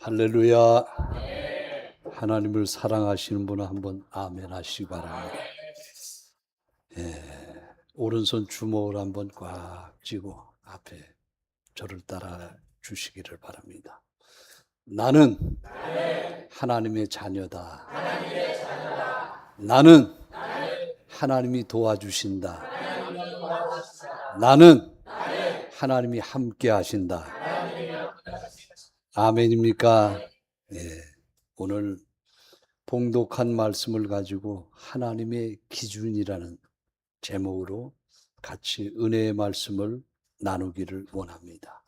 할렐루야. 하나님을 사랑하시는 분은 한번 아멘 하시기 바랍니다. 오른손 주먹을 한번 꽉 쥐고 앞에 저를 따라 주시기를 바랍니다. 나는 하나님의 자녀다. 나는 하나님이 도와주신다. 나는 하나님이 함께 하신다. 아멘입니까? 오늘 봉독한 말씀을 가지고 하나님의 기준이라는 제목으로 같이 은혜의 말씀을 나누기를 원합니다.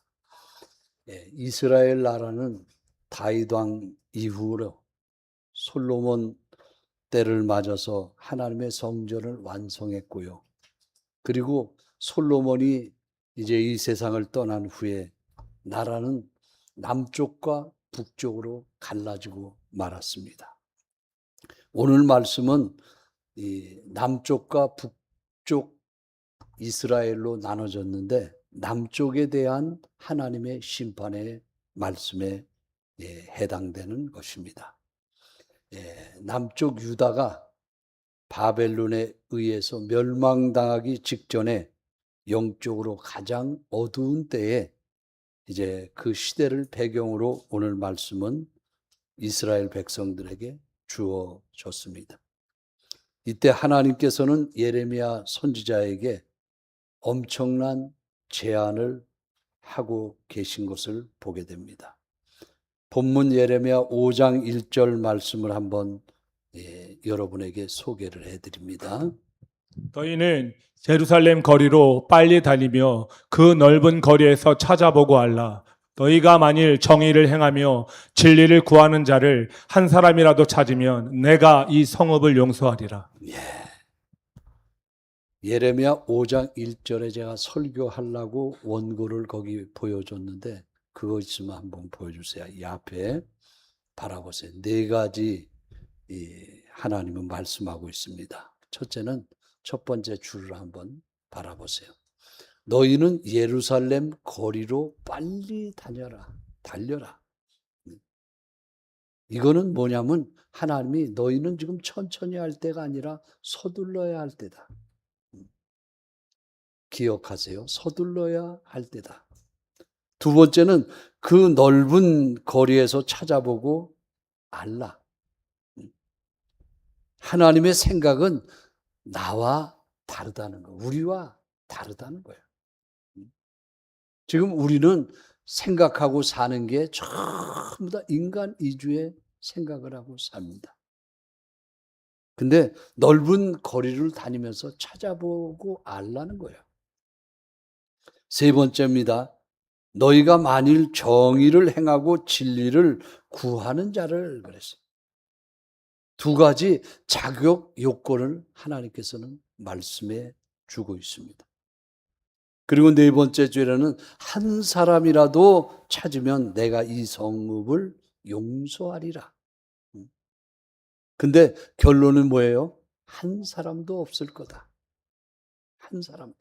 이스라엘 나라는 다윗 왕 이후로 솔로몬 때를 맞아서 하나님의 성전을 완성했고요. 그리고 솔로몬이 이제 이 세상을 떠난 후에 나라는 남쪽과 북쪽으로 갈라지고 말았습니다. 오늘 말씀은 이 남쪽과 북쪽 이스라엘로 나눠졌는데 남쪽에 대한 하나님의 심판의 말씀에 해당되는 것입니다. 남쪽 유다가 바벨론에 의해서 멸망당하기 직전에 영적으로 가장 어두운 때에 이제 그 시대를 배경으로 오늘 말씀은 이스라엘 백성들에게 주어졌습니다. 이때 하나님께서는 예레미야 선지자에게 엄청난 제안을 하고 계신 것을 보게 됩니다. 본문 예레미야 5장 1절 말씀을 한번 여러분에게 소개를 해드립니다. 너희는 제루살렘 거리로 빨리 다니며 그 넓은 거리에서 찾아보고 알라. 너희가 만일 정의를 행하며 진리를 구하는 자를 한 사람이라도 찾으면 내가 이 성읍을 용서하리라. 예레미야 5장 1절에 제가 설교하려고 원고를 거기 보여줬는데 그거 있으면 한번 보여주세요. 이 앞에 바라보세요. 네 가지 하나님은 말씀하고 있습니다. 첫째는 첫 번째 줄을 한번 바라보세요. 너희는 예루살렘 거리로 빨리 달려라. 이거는 뭐냐면 하나님이 너희는 지금 천천히 할 때가 아니라 서둘러야 할 때다. 기억하세요. 서둘러야 할 때다. 두 번째는 그 넓은 거리에서 찾아보고 알라. 하나님의 생각은 나와 다르다는 거, 우리와 다르다는 거예요. 지금 우리는 생각하고 사는 게 전부 다 인간 이주의 생각을 하고 삽니다. 근데 넓은 거리를 다니면서 찾아보고 알라는 거예요. 세 번째입니다. 너희가 만일 정의를 행하고 진리를 구하는 자를 그랬어요. 두 가지 자격 요건을 하나님께서는 말씀해 주고 있습니다. 그리고 네 번째 주에는 한 사람이라도 찾으면 내가 이 성읍을 용서하리라. 근데 결론은 뭐예요? 한 사람도 없을 거다. 한 사람도.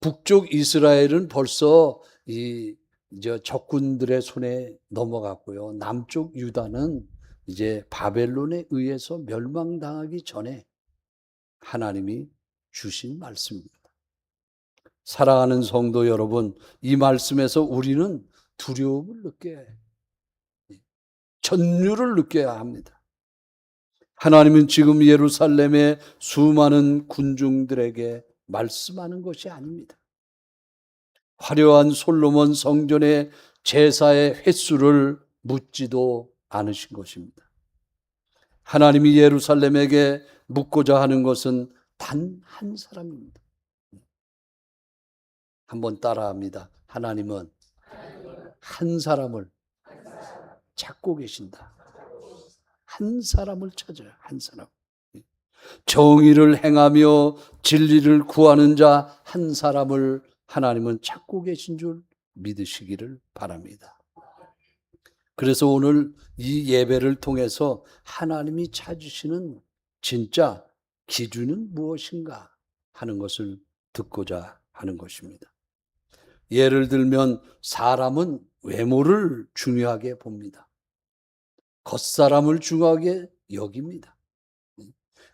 북쪽 이스라엘은 벌써 이제 적군들의 손에 넘어갔고요. 남쪽 유다는 이제 바벨론에 의해서 멸망당하기 전에 하나님이 주신 말씀입니다. 사랑하는 성도 여러분, 이 말씀에서 우리는 두려움을 느껴야 해요. 전율을 느껴야 합니다. 하나님은 지금 예루살렘의 수많은 군중들에게 말씀하는 것이 아닙니다. 화려한 솔로몬 성전의 제사의 횟수를 묻지도 않으신 것입니다. 하나님이 예루살렘에게 묻고자 하는 것은 단 한 사람입니다. 한번 따라합니다. 하나님은 한 사람을 찾고 계신다. 한 사람을 찾아요. 한 사람. 정의를 행하며 진리를 구하는 자 한 사람을 하나님은 찾고 계신 줄 믿으시기를 바랍니다. 그래서 오늘 이 예배를 통해서 하나님이 찾으시는 진짜 기준은 무엇인가 하는 것을 듣고자 하는 것입니다. 예를 들면 사람은 외모를 중요하게 봅니다. 겉사람을 중요하게 여깁니다.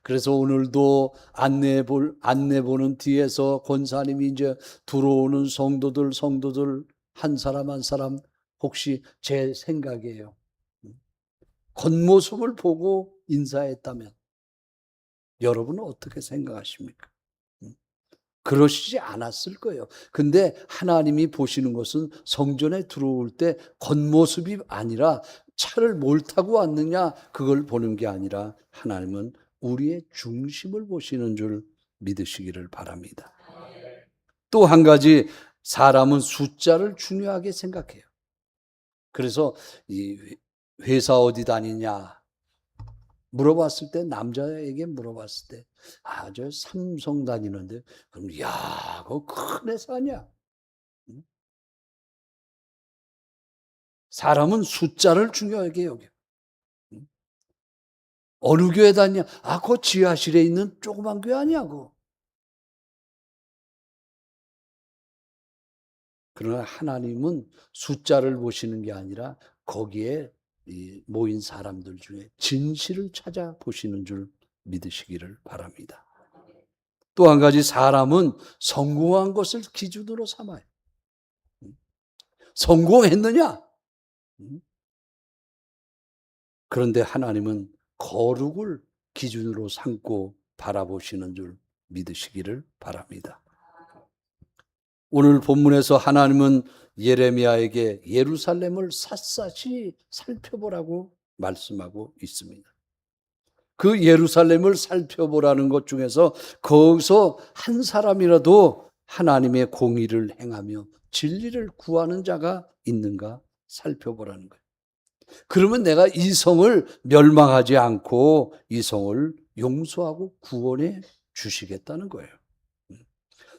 그래서 오늘도 안내 보는 뒤에서 권사님이 이제 들어오는 성도들 한 사람 한 사람 혹시 제 생각이에요. 겉모습을 보고 인사했다면 여러분은 어떻게 생각하십니까? 그러시지 않았을 거예요. 근데 하나님이 보시는 것은 성전에 들어올 때 겉모습이 아니라 차를 뭘 타고 왔느냐 그걸 보는 게 아니라 하나님은 우리의 중심을 보시는 줄 믿으시기를 바랍니다. 또 한 가지, 사람은 숫자를 중요하게 생각해요. 그래서 이 회사 어디 다니냐 물어봤을 때, 남자에게 물어봤을 때, 저 삼성 다니는데, 그럼, 야, 그거 큰 회사 아니야? 응? 사람은 숫자를 중요하게 여겨. 응? 어느 교회 다니냐? 그거 지하실에 있는 조그만 교회 아니냐고. 그러나 하나님은 숫자를 보시는 게 아니라 거기에 모인 사람들 중에 진실을 찾아보시는 줄 믿으시기를 바랍니다. 또 한 가지, 사람은 성공한 것을 기준으로 삼아요. 성공했느냐? 그런데 하나님은 거룩을 기준으로 삼고 바라보시는 줄 믿으시기를 바랍니다. 오늘 본문에서 하나님은 예레미야에게 예루살렘을 샅샅이 살펴보라고 말씀하고 있습니다. 그 예루살렘을 살펴보라는 것 중에서 거기서 한 사람이라도 하나님의 공의를 행하며 진리를 구하는 자가 있는가 살펴보라는 거예요. 그러면 내가 이 성을 멸망하지 않고 이 성을 용서하고 구원해 주시겠다는 거예요.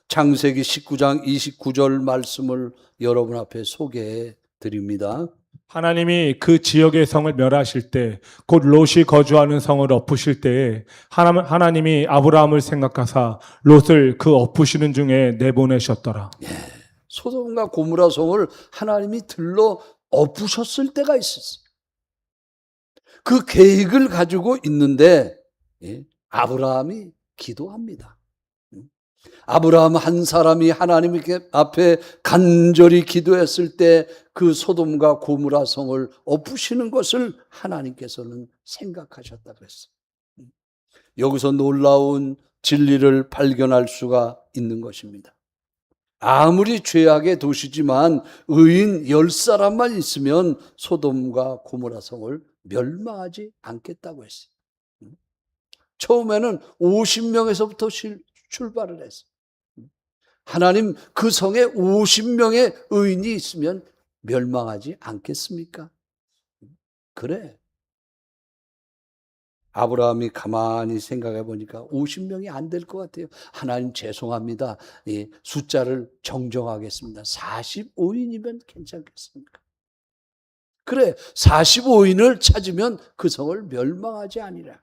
창세기 19장 29절 말씀을 여러분 앞에 소개해 드립니다. 하나님이 그 지역의 성을 멸하실 때, 곧 롯이 거주하는 성을 엎으실 때에 하나님이 아브라함을 생각하사 롯을 그 엎으시는 중에 내보내셨더라. 소돔과 고모라 성을 하나님이 들러 엎으셨을 때가 있었어요. 그 계획을 가지고 있는데 아브라함이 기도합니다. 아브라함 한 사람이 하나님 앞에 간절히 기도했을 때 그 소돔과 고모라 성을 엎으시는 것을 하나님께서는 생각하셨다 그랬어요. 여기서 놀라운 진리를 발견할 수가 있는 것입니다. 아무리 죄악의 도시지만 의인 10사람만 있으면 소돔과 고모라 성을 멸망하지 않겠다고 했어요. 처음에는 50명에서부터 출발을 했어요. 하나님, 그 성에 50명의 의인이 있으면 멸망하지 않겠습니까? 그래. 아브라함이 가만히 생각해 보니까 50명이 안 될 것 같아요. 하나님 죄송합니다. 숫자를 정정하겠습니다. 45인이면 괜찮겠습니까? 그래, 45인을 찾으면 그 성을 멸망하지 아니라.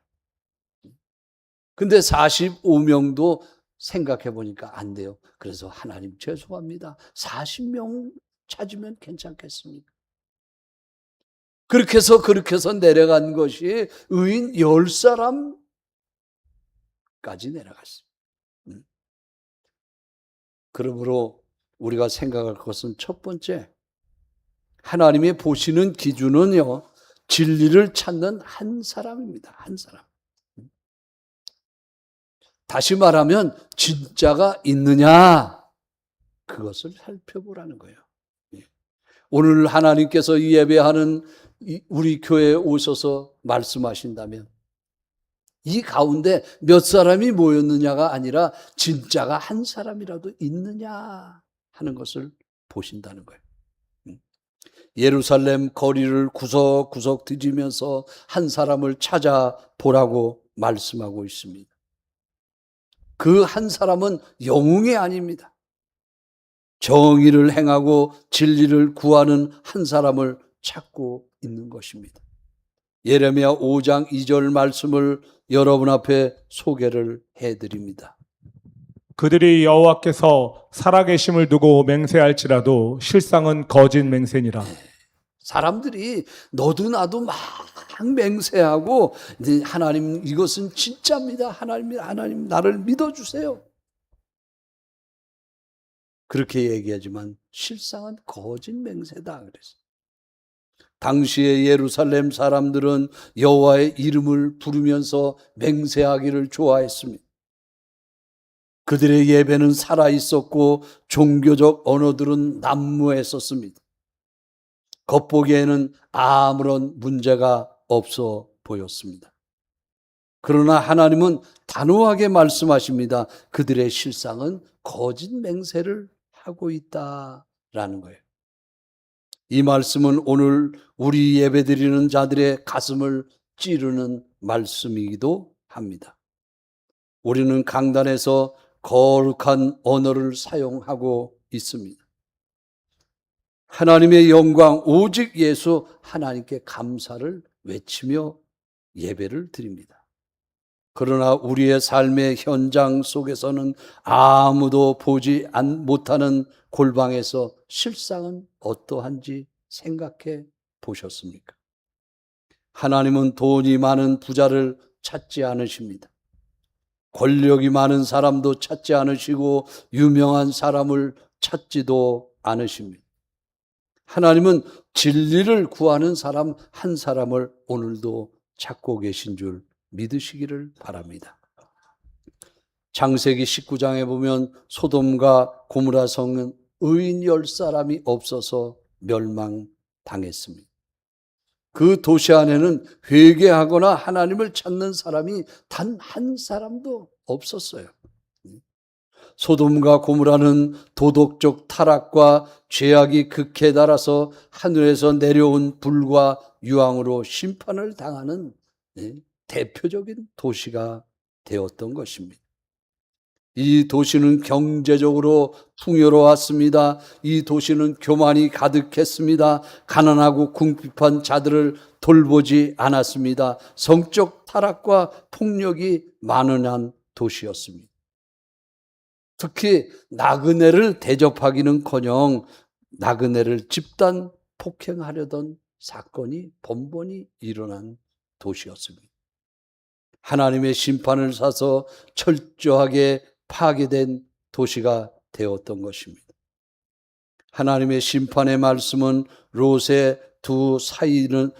근데 45명도 생각해 보니까 안 돼요. 그래서 하나님 죄송합니다. 40명 찾으면 괜찮겠습니까? 그렇게 해서 내려간 것이 의인 10사람까지 내려갔어요. 그러므로 우리가 생각할 것은 첫 번째, 하나님이 보시는 기준은요, 진리를 찾는 한 사람입니다. 한 사람. 다시 말하면 진짜가 있느냐, 그것을 살펴보라는 거예요. 오늘 하나님께서 예배하는 우리 교회에 오셔서 말씀하신다면 이 가운데 몇 사람이 모였느냐가 아니라 진짜가 한 사람이라도 있느냐 하는 것을 보신다는 거예요. 예루살렘 거리를 구석구석 뒤지면서 한 사람을 찾아보라고 말씀하고 있습니다. 그 한 사람은 영웅이 아닙니다. 정의를 행하고 진리를 구하는 한 사람을 찾고 있는 것입니다. 예레미야 5장 2절 말씀을 여러분 앞에 소개를 해드립니다. 그들이 여호와께서 살아계심을 두고 맹세할지라도 실상은 거짓 맹세니라. 사람들이 너도 나도 막 맹세하고 이제 하나님 이것은 진짜입니다. 하나님 나를 믿어주세요. 그렇게 얘기하지만 실상은 거짓 맹세다 그랬어요. 당시의 예루살렘 사람들은 여호와의 이름을 부르면서 맹세하기를 좋아했습니다. 그들의 예배는 살아 있었고 종교적 언어들은 난무했었습니다. 겉보기에는 아무런 문제가 없어 보였습니다. 그러나 하나님은 단호하게 말씀하십니다. 그들의 실상은 거짓 맹세를 하고 있다라는 거예요. 이 말씀은 오늘 우리 예배드리는 자들의 가슴을 찌르는 말씀이기도 합니다. 우리는 강단에서 거룩한 언어를 사용하고 있습니다. 하나님의 영광 오직 예수 하나님께 감사를 외치며 예배를 드립니다. 그러나 우리의 삶의 현장 속에서는 아무도 보지 못하는 골방에서 실상은 어떠한지 생각해 보셨습니까? 하나님은 돈이 많은 부자를 찾지 않으십니다. 권력이 많은 사람도 찾지 않으시고 유명한 사람을 찾지도 않으십니다. 하나님은 진리를 구하는 사람 한 사람을 오늘도 찾고 계신 줄 믿으시기를 바랍니다. 창세기 19장에 보면 소돔과 고모라 성은 의인 10사람이 없어서 멸망당했습니다. 그 도시 안에는 회개하거나 하나님을 찾는 사람이 단 한 사람도 없었어요. 소돔과 고모라는 도덕적 타락과 죄악이 극에 달아서 하늘에서 내려온 불과 유황으로 심판을 당하는 대표적인 도시가 되었던 것입니다. 이 도시는 경제적으로 풍요로웠습니다. 이 도시는 교만이 가득했습니다. 가난하고 궁핍한 자들을 돌보지 않았습니다. 성적 타락과 폭력이 만연한 도시였습니다. 특히 나그네를 대접하기는커녕 나그네를 집단 폭행하려던 사건이 번번이 일어난 도시였습니다. 하나님의 심판을 사서 철저하게 파괴된 도시가 되었던 것입니다. 하나님의 심판의 말씀은 롯의 두 사이들은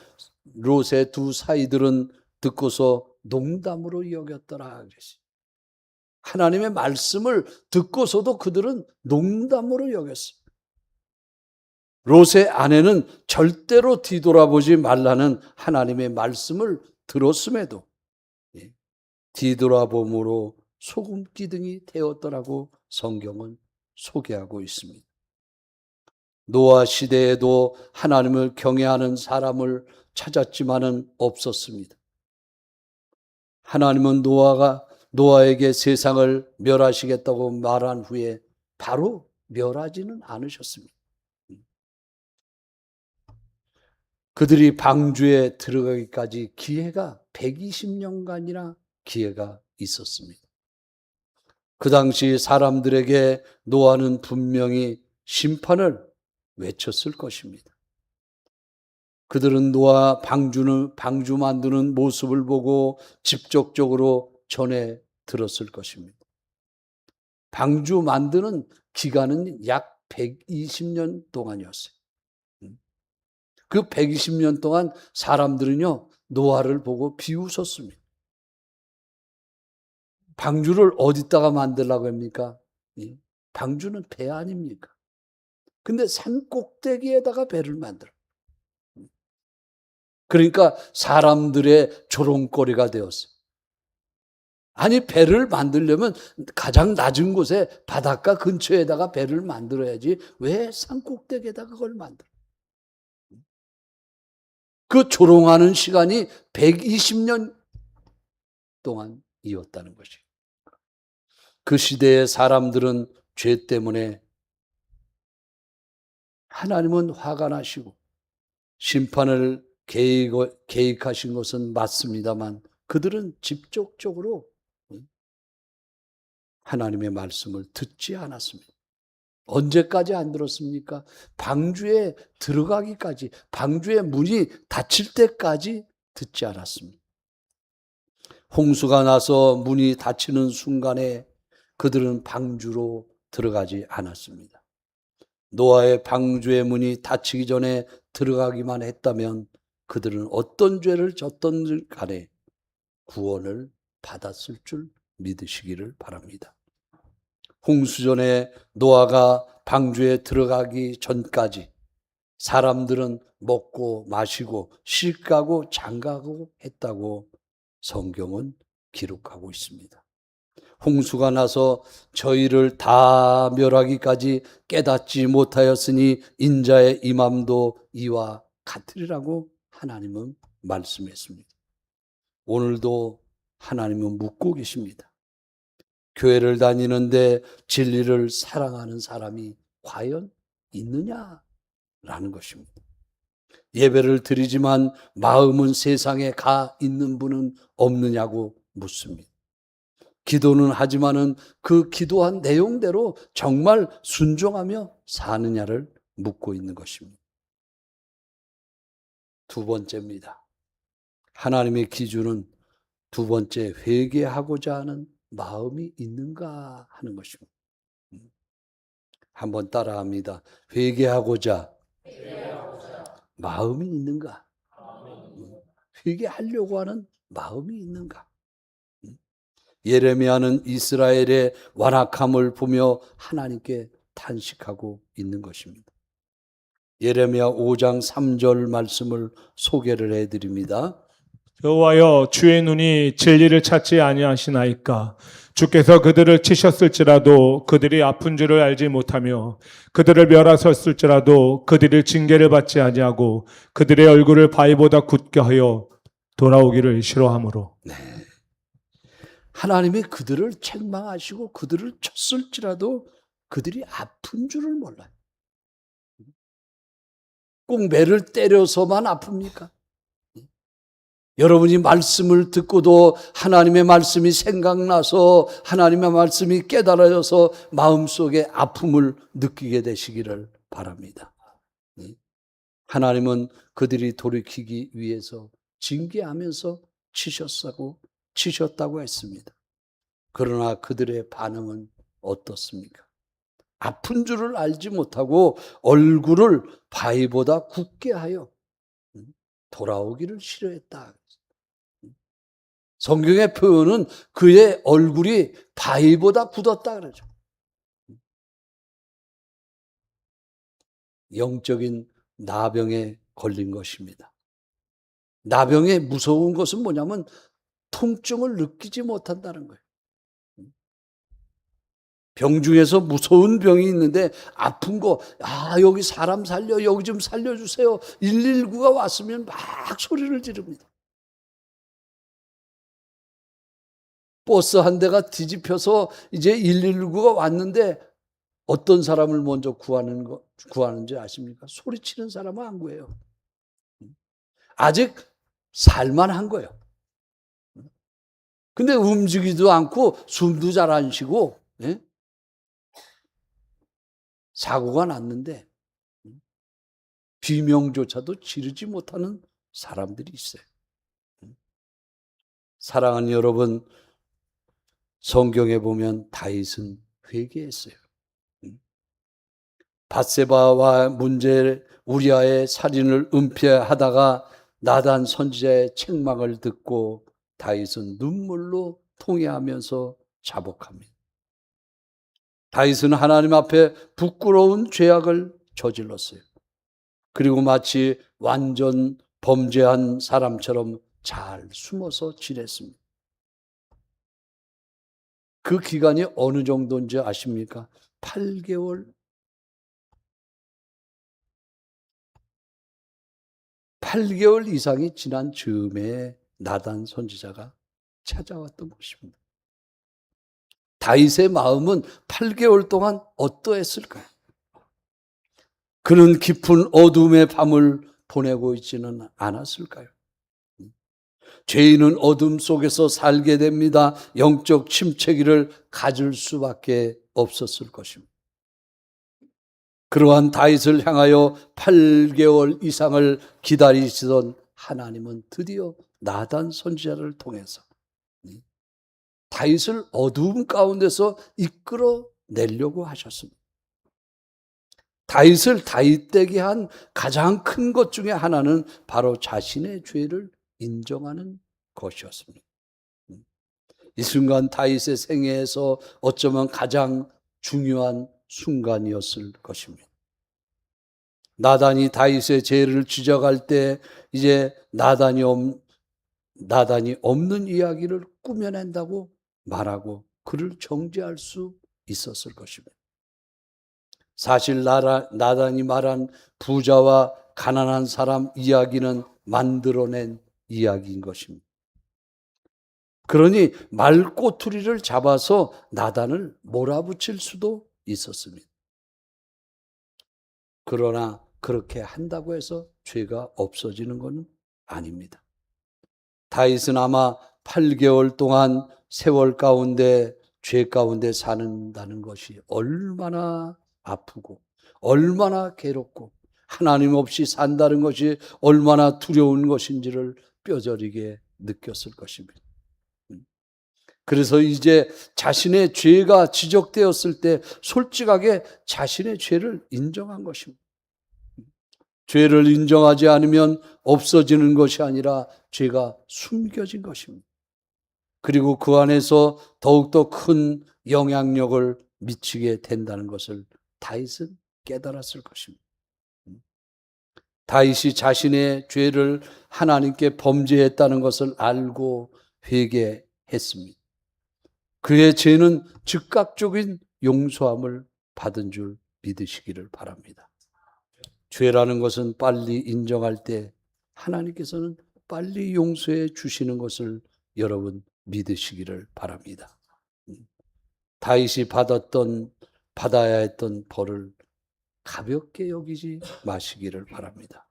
듣고서 농담으로 여겼더라 그랬어요. 하나님의 말씀을 듣고서도 그들은 농담으로 여겼어요. 롯의 아내는 절대로 뒤돌아보지 말라는 하나님의 말씀을 들었음에도 뒤돌아봄으로 소금 기둥이 되었더라고 성경은 소개하고 있습니다. 노아 시대에도 하나님을 경외하는 사람을 찾았지만은 없었습니다. 하나님은 노아에게 세상을 멸하시겠다고 말한 후에 바로 멸하지는 않으셨습니다. 그들이 방주에 들어가기까지 기회가 120년간이나 기회가 있었습니다. 그 당시 사람들에게 노아는 분명히 심판을 외쳤을 것입니다. 그들은 노아 방주 만드는 모습을 보고 직접적으로 전해 들었을 것입니다. 방주 만드는 기간은 약 120년 동안이었어요. 그 120년 동안 사람들은요, 노아를 보고 비웃었습니다. 방주를 어디다가 만들라고 합니까? 방주는 배 아닙니까? 근데 산 꼭대기에다가 배를 만들어. 그러니까 사람들의 조롱거리가 되었어요. 아니, 배를 만들려면 가장 낮은 곳에 바닷가 근처에다가 배를 만들어야지 왜 산 꼭대기에다가 그걸 만들어? 그 조롱하는 시간이 120년 동안이었다는 것이에요. 그 시대의 사람들은 죄 때문에 하나님은 화가 나시고 심판을 계획하신 것은 맞습니다만 그들은 직접적으로 하나님의 말씀을 듣지 않았습니다. 언제까지 안 들었습니까? 방주에 들어가기까지, 방주의 문이 닫힐 때까지 듣지 않았습니다. 홍수가 나서 문이 닫히는 순간에 그들은 방주로 들어가지 않았습니다. 노아의 방주의 문이 닫히기 전에 들어가기만 했다면 그들은 어떤 죄를 졌던 간에 구원을 받았을 줄 믿으시기를 바랍니다. 홍수전에 노아가 방주에 들어가기 전까지 사람들은 먹고 마시고 쉴까고 장가고 했다고 성경은 기록하고 있습니다. 홍수가 나서 저희를 다 멸하기까지 깨닫지 못하였으니 인자의 임함도 이와 같으리라고 하나님은 말씀했습니다. 오늘도 하나님은 묻고 계십니다. 교회를 다니는데 진리를 사랑하는 사람이 과연 있느냐라는 것입니다. 예배를 드리지만 마음은 세상에 가 있는 분은 없느냐고 묻습니다. 기도는 하지만은 그 기도한 내용대로 정말 순종하며 사느냐를 묻고 있는 것입니다. 두 번째입니다. 하나님의 기준은 두 번째, 회개하고자 하는 마음이 있는가 하는 것입니다. 한번 따라합니다. 회개하고자 마음이 있는가? 회개하려고 하는 마음이 있는가? 예레미야는 이스라엘의 완악함을 보며 하나님께 탄식하고 있는 것입니다. 예레미야 5장 3절 말씀을 소개를 해드립니다. 여호와여, 주의 눈이 진리를 찾지 아니하시나이까? 주께서 그들을 치셨을지라도 그들이 아픈 줄을 알지 못하며 그들을 멸하셨을지라도 그들이 징계를 받지 아니하고 그들의 얼굴을 바위보다 굳게 하여 돌아오기를 싫어하므로. 하나님이 그들을 책망하시고 그들을 쳤을지라도 그들이 아픈 줄을 몰라요. 꼭 매를 때려서만 아픕니까? 여러분이 말씀을 듣고도 하나님의 말씀이 생각나서 하나님의 말씀이 깨달아져서 마음속에 아픔을 느끼게 되시기를 바랍니다. 하나님은 그들이 돌이키기 위해서 징계하면서 치셨다고 했습니다. 그러나 그들의 반응은 어떻습니까? 아픈 줄을 알지 못하고 얼굴을 바위보다 굳게 하여 돌아오기를 싫어했다. 성경의 표현은 그의 얼굴이 바위보다 굳었다 그러죠. 영적인 나병에 걸린 것입니다. 나병의 무서운 것은 뭐냐면 통증을 느끼지 못한다는 거예요. 병 중에서 무서운 병이 있는데 아픈 거, 여기 사람 살려, 여기 좀 살려주세요. 119가 왔으면 막 소리를 지릅니다. 버스 한 대가 뒤집혀서 이제 119가 왔는데 어떤 사람을 먼저 구하는지 아십니까? 소리치는 사람은 안 구해요. 아직 살만한 거예요. 근데 움직이지도 않고 숨도 잘 안 쉬고, 사고가 났는데 비명조차도 지르지 못하는 사람들이 있어요. 사랑하는 여러분, 성경에 보면 다윗은 회개했어요. 밧세바와 문제 우리아의 살인을 은폐하다가 나단 선지자의 책망을 듣고 다윗은 눈물로 통회하면서 자복합니다. 다윗은 하나님 앞에 부끄러운 죄악을 저질렀어요. 그리고 마치 완전 범죄한 사람처럼 잘 숨어서 지냈습니다. 그 기간이 어느 정도인지 아십니까? 8개월 이상이 지난 즈음에 나단 선지자가 찾아왔던 것입니다. 다윗의 마음은 8개월 동안 어떠했을까요? 그는 깊은 어둠의 밤을 보내고 있지는 않았을까요? 죄인은 어둠 속에서 살게 됩니다. 영적 침체기를 가질 수밖에 없었을 것입니다. 그러한 다윗을 향하여 8개월 이상을 기다리시던 하나님은 드디어 나단 선지자를 통해서 다윗을 어두움 가운데서 이끌어 내려고 하셨습니다. 다윗을 다윗되게 한 가장 큰 것 중에 하나는 바로 자신의 죄를 인정하는 것이었습니다. 이 순간 다윗의 생애에서 어쩌면 가장 중요한 순간이었을 것입니다. 나단이 다윗의 죄를 지적할 때 이제 나단이 없는 이야기를 꾸며낸다고 말하고 그를 정죄할 수 있었을 것입니다. 사실 나단이 말한 부자와 가난한 사람 이야기는 만들어낸 이야기인 것입니다. 그러니 말꼬투리를 잡아서 나단을 몰아붙일 수도 있었습니다. 그러나 그렇게 한다고 해서 죄가 없어지는 것은 아닙니다. 다윗은 아마 8개월 동안 세월 가운데 죄 가운데 사는다는 것이 얼마나 아프고 얼마나 괴롭고 하나님 없이 산다는 것이 얼마나 두려운 것인지를 뼈저리게 느꼈을 것입니다. 그래서 이제 자신의 죄가 지적되었을 때 솔직하게 자신의 죄를 인정한 것입니다. 죄를 인정하지 않으면 없어지는 것이 아니라 죄가 숨겨진 것입니다. 그리고 그 안에서 더욱더 큰 영향력을 미치게 된다는 것을 다윗은 깨달았을 것입니다. 다윗이 자신의 죄를 하나님께 범죄했다는 것을 알고 회개했습니다. 그의 죄는 즉각적인 용서함을 받은 줄 믿으시기를 바랍니다. 죄라는 것은 빨리 인정할 때 하나님께서는 빨리 용서해 주시는 것을 여러분 믿으시기를 바랍니다. 다윗이 받아야 했던 벌을 가볍게 여기지 마시기를 바랍니다.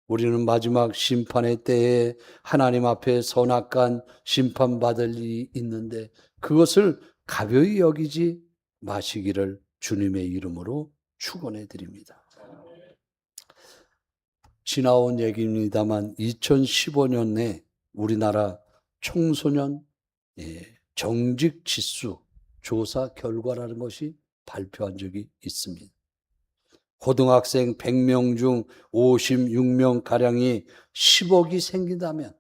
우리는 마지막 심판의 때에 하나님 앞에 선악간 심판받을 일이 있는데 그것을 가벼이 여기지 마시기를 주님의 이름으로 축원해 드립니다. 지나온 얘기입니다만 2015년에 우리나라 청소년 정직 지수 조사 결과라는 것이 발표한 적이 있습니다. 고등학생 100명 중 56명가량이 10억이 생긴다면,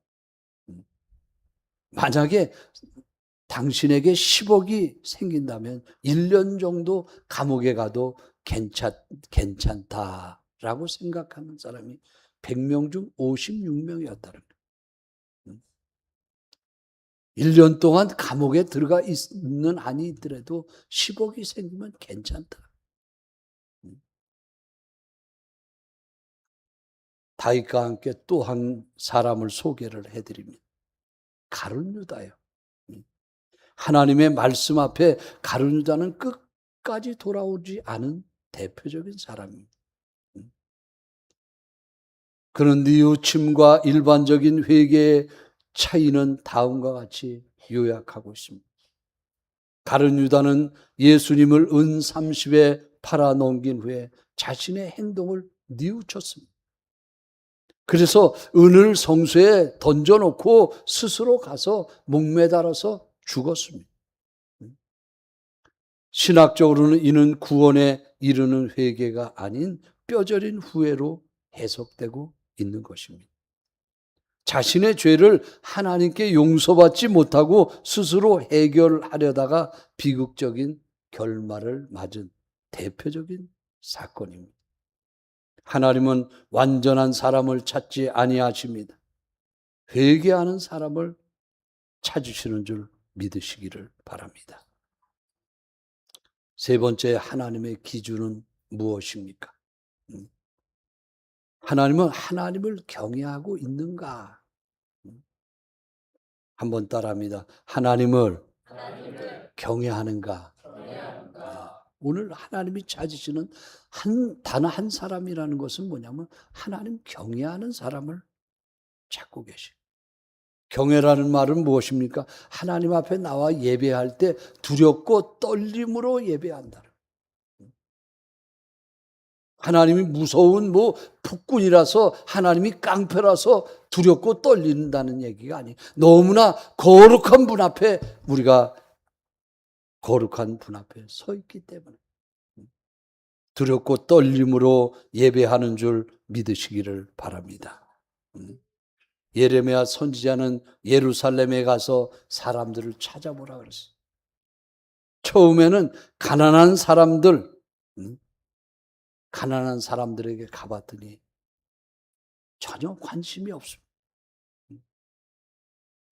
만약에 당신에게 10억이 생긴다면 1년 정도 감옥에 가도 괜찮다라고 생각하는 사람이 100명 중 56명이었다는 거예요. 1년 동안 감옥에 들어가 있는 한이 있더라도 10억이 생기면 괜찮다. 다윗과 함께 또 한 사람을 소개를 해드립니다. 가룟 유다예요. 하나님의 말씀 앞에 가룟 유다는 끝까지 돌아오지 않은 대표적인 사람입니다. 그런 뉘우침과 일반적인 회개의 차이는 다음과 같이 요약하고 있습니다. 가룟 유다는 예수님을 은 30에 팔아넘긴 후에 자신의 행동을 뉘우쳤습니다. 그래서 은을 성소에 던져놓고 스스로 가서 목매달아서 죽었습니다. 신학적으로는 이는 구원에 이르는 회개가 아닌 뼈저린 후회로 해석되고 있는 것입니다. 자신의 죄를 하나님께 용서받지 못하고 스스로 해결하려다가 비극적인 결말을 맞은 대표적인 사건입니다. 하나님은 완전한 사람을 찾지 아니하십니다. 회개하는 사람을 찾으시는 줄 믿으시기를 바랍니다. 세 번째, 하나님의 기준은 무엇입니까? 하나님은 하나님을 경외하고 있는가? 한번 따라합니다. 하나님을 경외하는가? 오늘 하나님이 찾으시는 단 한 사람이라는 것은 뭐냐면 하나님 경외하는 사람을 찾고 계셔요. 경외라는 말은 무엇입니까? 하나님 앞에 나와 예배할 때 두렵고 떨림으로 예배한다. 하나님이 무서운 폭군이라서, 하나님이 깡패라서 두렵고 떨린다는 얘기가 아니에요. 너무나 거룩한 분 앞에, 우리가 거룩한 분 앞에 서 있기 때문에 두렵고 떨림으로 예배하는 줄 믿으시기를 바랍니다. 예레미야 선지자는 예루살렘에 가서 사람들을 찾아보라 그랬어요. 처음에는 가난한 사람들에게 가봤더니 전혀 관심이 없습니다.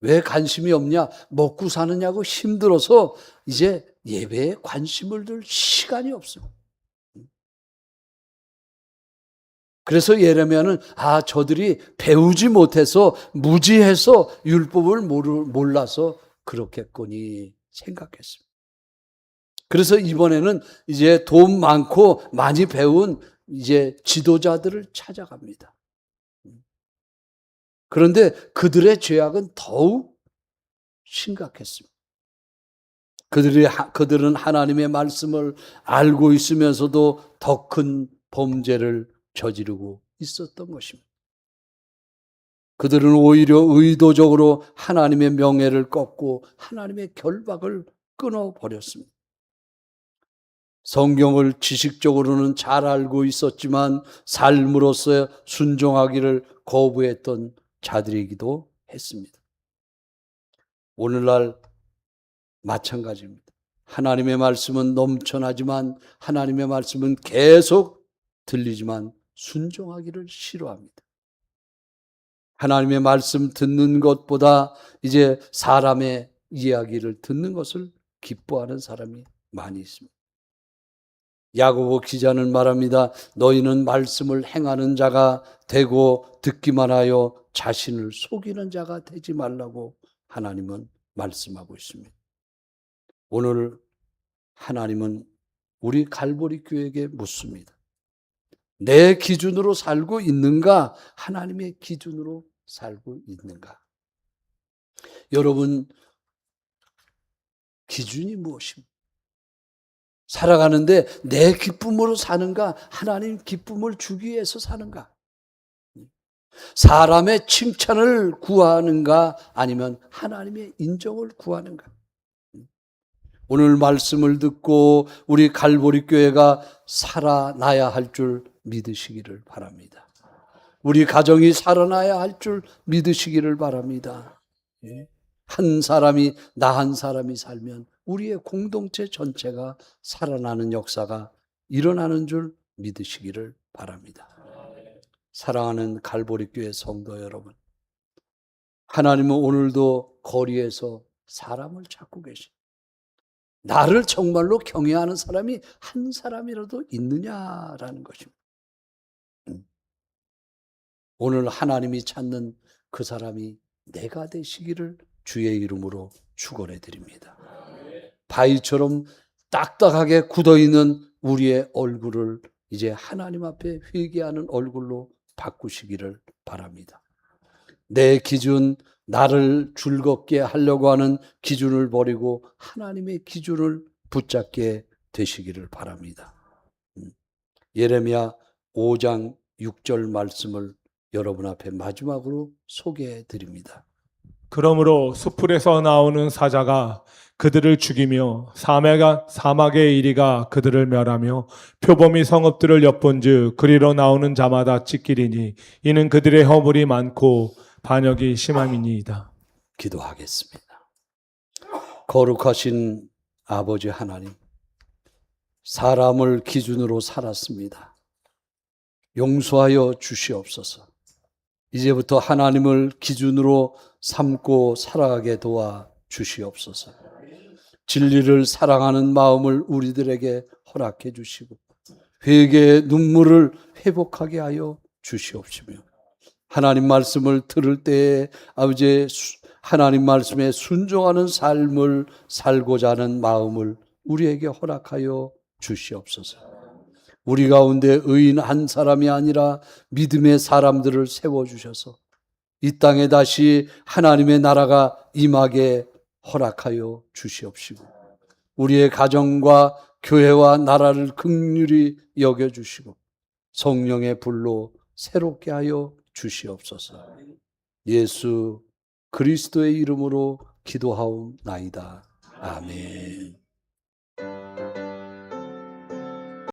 왜 관심이 없냐? 먹고 사느냐고 힘들어서 이제 예배에 관심을 둘 시간이 없습니다. 그래서 예레미야는 저들이 배우지 못해서, 무지해서, 율법을 몰라서 그렇겠거니 생각했습니다. 그래서 이번에는 이제 돈 많고 많이 배운 이제 지도자들을 찾아갑니다. 그런데 그들의 죄악은 더욱 심각했습니다. 그들은 하나님의 말씀을 알고 있으면서도 더 큰 범죄를 저지르고 있었던 것입니다. 그들은 오히려 의도적으로 하나님의 명예를 꺾고 하나님의 결박을 끊어버렸습니다. 성경을 지식적으로는 잘 알고 있었지만 삶으로서 순종하기를 거부했던 자들이기도 했습니다. 오늘날 마찬가지입니다. 하나님의 말씀은 넘쳐나지만, 하나님의 말씀은 계속 들리지만 순종하기를 싫어합니다. 하나님의 말씀 듣는 것보다 이제 사람의 이야기를 듣는 것을 기뻐하는 사람이 많이 있습니다. 야고보 기자는 말합니다. 너희는 말씀을 행하는 자가 되고 듣기만 하여 자신을 속이는 자가 되지 말라고 하나님은 말씀하고 있습니다. 오늘 하나님은 우리 갈보리 교회에게 묻습니다. 내 기준으로 살고 있는가? 하나님의 기준으로 살고 있는가? 여러분, 기준이 무엇입니까? 살아가는데 내 기쁨으로 사는가? 하나님 기쁨을 주기 위해서 사는가? 사람의 칭찬을 구하는가? 아니면 하나님의 인정을 구하는가? 오늘 말씀을 듣고 우리 갈보리 교회가 살아나야 할 줄 믿으시기를 바랍니다. 우리 가정이 살아나야 할 줄 믿으시기를 바랍니다. 한 사람이, 나 한 사람이 살면 우리의 공동체 전체가 살아나는 역사가 일어나는 줄 믿으시기를 바랍니다. 사랑하는 갈보리 교회 성도 여러분, 하나님은 오늘도 거리에서 사람을 찾고 계십니다. 나를 정말로 경외하는 사람이 한 사람이라도 있느냐라는 것입니다. 오늘 하나님이 찾는 그 사람이 내가 되시기를 주의 이름으로 축원해 드립니다. 바위처럼 딱딱하게 굳어있는 우리의 얼굴을 이제 하나님 앞에 회개하는 얼굴로 바꾸시기를 바랍니다. 내 기준, 나를 즐겁게 하려고 하는 기준을 버리고 하나님의 기준을 붙잡게 되시기를 바랍니다. 예레미야 5장 6절 말씀을 여러분 앞에 마지막으로 소개해 드립니다. 그러므로 수풀에서 나오는 사자가 그들을 죽이며 사막의 이리가 그들을 멸하며 표범이 성읍들을 엿본즉 그리로 나오는 자마다 찢기리니 이는 그들의 허물이 많고 반역이 심함이니이다. 기도하겠습니다. 거룩하신 아버지 하나님, 사람을 기준으로 살았습니다. 용서하여 주시옵소서. 이제부터 하나님을 기준으로 삼고 살아가게 도와 주시옵소서. 진리를 사랑하는 마음을 우리들에게 허락해 주시고 회개의 눈물을 회복하게 하여 주시옵시며, 하나님 말씀을 들을 때에 아버지 하나님 말씀에 순종하는 삶을 살고자 하는 마음을 우리에게 허락하여 주시옵소서. 우리 가운데 의인 한 사람이 아니라 믿음의 사람들을 세워주셔서 이 땅에 다시 하나님의 나라가 임하게 허락하여 주시옵시고 우리의 가정과 교회와 나라를 긍휼히 여겨주시고 성령의 불로 새롭게 하여 주시옵소서. 예수 그리스도의 이름으로 기도하옵나이다. 아멘.